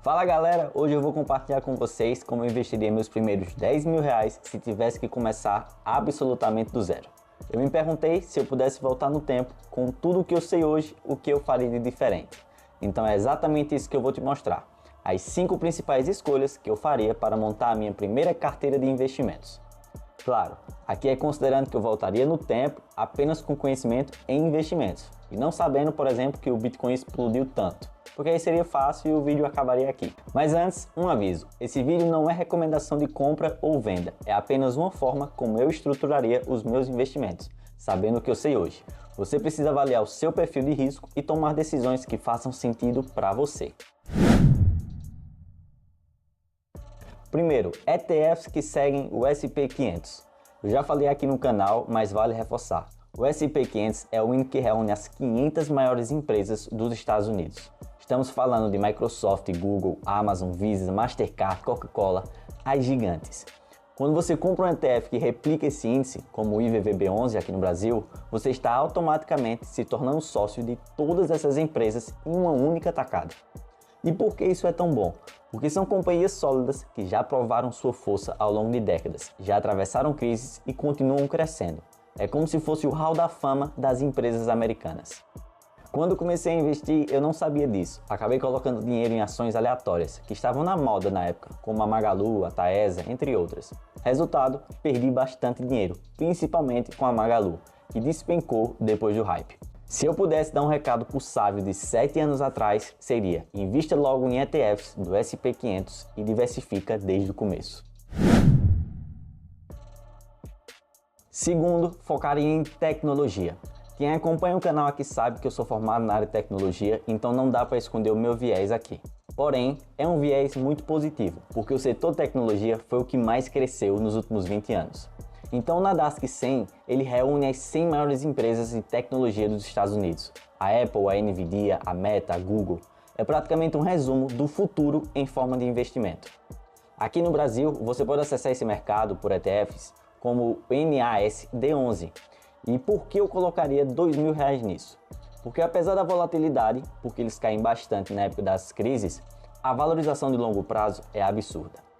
Fala galera, hoje eu vou compartilhar com vocês como eu investiria meus primeiros 10 mil reais se tivesse que começar absolutamente do zero. Eu me perguntei se eu pudesse voltar no tempo com tudo o que eu sei hoje, o que eu faria de diferente. Então é exatamente isso que eu vou te mostrar. As 5 principais escolhas que eu faria para montar a minha primeira carteira de investimentos. Claro, aqui é considerando que eu voltaria no tempo apenas com conhecimento em investimentos e não sabendo, por exemplo, que o Bitcoin explodiu tanto, porque aí seria fácil e o vídeo acabaria aqui. Mas antes, um aviso, esse vídeo não é recomendação de compra ou venda, é apenas uma forma como eu estruturaria os meus investimentos, sabendo o que eu sei hoje. Você precisa avaliar o seu perfil de risco e tomar decisões que façam sentido para você. Primeiro, ETFs que seguem o S&P 500. Eu já falei aqui no canal, mas vale reforçar. O S&P 500 é o índice que reúne as 500 maiores empresas dos Estados Unidos. Estamos falando de Microsoft, Google, Amazon, Visa, Mastercard, Coca-Cola, as gigantes. Quando você compra um ETF que replica esse índice, como o IVVB11 aqui no Brasil, você está automaticamente se tornando sócio de todas essas empresas em uma única tacada. E por que isso é tão bom? Porque são companhias sólidas que já provaram sua força ao longo de décadas, já atravessaram crises e continuam crescendo. É como se fosse o hall da fama das empresas americanas. Quando comecei a investir, eu não sabia disso. Acabei colocando dinheiro em ações aleatórias, que estavam na moda na época, como a Magalu, a Taesa, entre outras. Resultado, perdi bastante dinheiro, principalmente com a Magalu, que despencou depois do hype. Se eu pudesse dar um recado pro sábio de 7 anos atrás, seria: invista logo em ETFs do S&P 500 e diversifica desde o começo. Segundo, focaria em tecnologia. Quem acompanha o canal aqui sabe que eu sou formado na área de tecnologia, então não dá para esconder o meu viés aqui. Porém, é um viés muito positivo, porque o setor tecnologia foi o que mais cresceu nos últimos 20 anos. Então o Nasdaq 100, ele reúne as 100 maiores empresas de tecnologia dos Estados Unidos. A Apple, a Nvidia, a Meta, a Google. É praticamente um resumo do futuro em forma de investimento. Aqui no Brasil, você pode acessar esse mercado por ETFs como o NASD11. E por que eu colocaria 2 mil reais nisso? Porque apesar da volatilidade, porque eles caem bastante na época das crises, a valorização de longo prazo é absurda.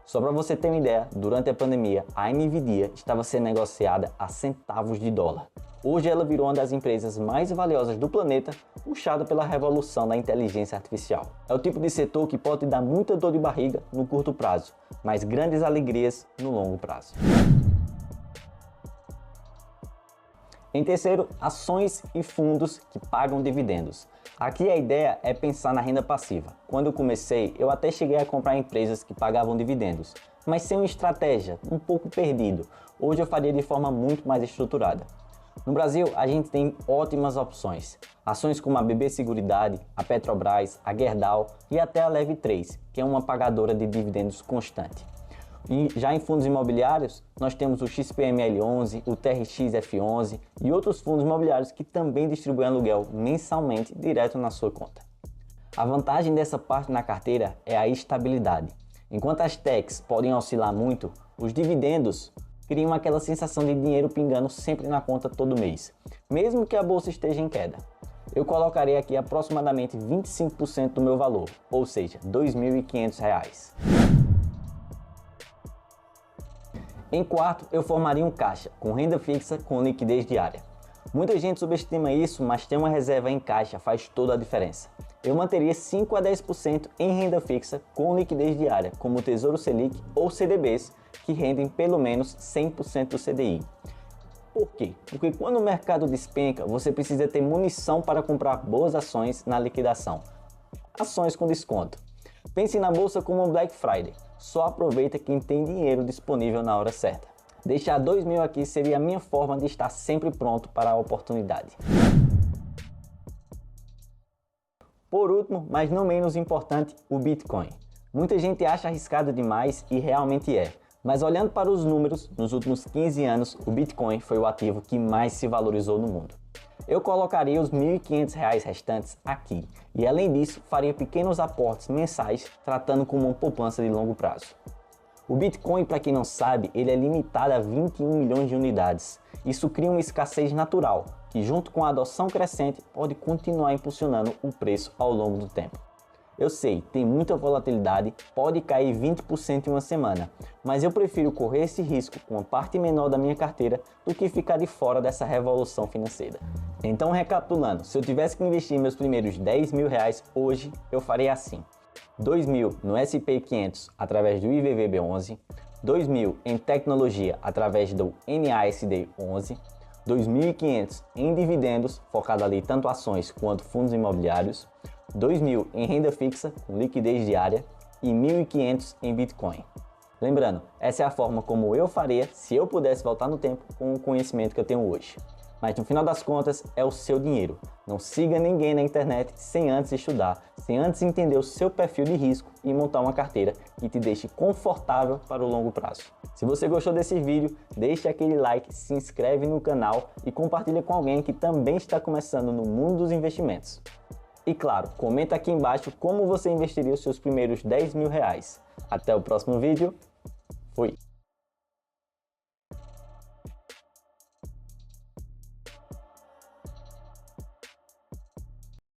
Só para você ter uma ideia, durante a pandemia, a Nvidia estava sendo negociada a centavos de dólar. Hoje ela virou uma das empresas mais valiosas do planeta, puxada pela revolução da inteligência artificial. É o tipo de setor que pode dar muita dor de barriga no curto prazo, mas grandes alegrias no longo prazo. Em terceiro, ações e fundos que pagam dividendos. Aqui a ideia é pensar na renda passiva. Quando eu comecei, eu até cheguei a comprar empresas que pagavam dividendos, mas sem uma estratégia, um pouco perdido. Hoje eu faria de forma muito mais estruturada. No Brasil, a gente tem ótimas opções. Ações como a BB Seguridade, a Petrobras, a Gerdau e até a Leve 3, que é uma pagadora de dividendos constante. E já em fundos imobiliários, nós temos o XPML11, o TRXF11 e outros fundos imobiliários que também distribuem aluguel mensalmente direto na sua conta. A vantagem dessa parte na carteira é a estabilidade. Enquanto as techs podem oscilar muito, os dividendos criam aquela sensação de dinheiro pingando sempre na conta todo mês, mesmo que a bolsa esteja em queda. Eu colocarei aqui aproximadamente 25% do meu valor, ou seja, R$ 2.500. Em quarto, eu formaria um caixa, com renda fixa com liquidez diária. Muita gente subestima isso, mas ter uma reserva em caixa faz toda a diferença. Eu manteria 5 a 10% em renda fixa com liquidez diária, como o Tesouro Selic ou CDBs, que rendem pelo menos 100% do CDI. Por quê? Porque quando o mercado despenca, você precisa ter munição para comprar boas ações na liquidação. Ações com desconto. Pense na bolsa como um Black Friday. Só aproveita quem tem dinheiro disponível na hora certa. Deixar 2 mil aqui seria a minha forma de estar sempre pronto para a oportunidade. Por último, mas não menos importante, o Bitcoin. Muita gente acha arriscado demais e realmente é. Mas olhando para os números, nos últimos 15 anos, o Bitcoin foi o ativo que mais se valorizou no mundo. Eu colocaria os R$ 1.500 restantes aqui e, além disso, faria pequenos aportes mensais, tratando como uma poupança de longo prazo. O Bitcoin, para quem não sabe, ele é limitado a 21 milhões de unidades. Isso cria uma escassez natural, que junto com a adoção crescente pode continuar impulsionando o preço ao longo do tempo. Eu sei, tem muita volatilidade, pode cair 20% em uma semana, mas eu prefiro correr esse risco com uma parte menor da minha carteira do que ficar de fora dessa revolução financeira. Então, recapitulando, se eu tivesse que investir meus primeiros 10 mil reais hoje, eu faria assim: 2 mil no S&P 500 através do IVVB11, 2 mil em tecnologia através do NASD 11, 2.500 em dividendos, focado ali tanto ações quanto fundos imobiliários, 2 mil em renda fixa com liquidez diária e 1.500 em Bitcoin. Lembrando, essa é a forma como eu faria se eu pudesse voltar no tempo com o conhecimento que eu tenho hoje. Mas no final das contas, é o seu dinheiro. Não siga ninguém na internet sem antes estudar, sem antes entender o seu perfil de risco e montar uma carteira que te deixe confortável para o longo prazo. Se você gostou desse vídeo, deixe aquele like, se inscreve no canal e compartilha com alguém que também está começando no mundo dos investimentos. E claro, comenta aqui embaixo como você investiria os seus primeiros 10 mil reais. Até o próximo vídeo. Fui!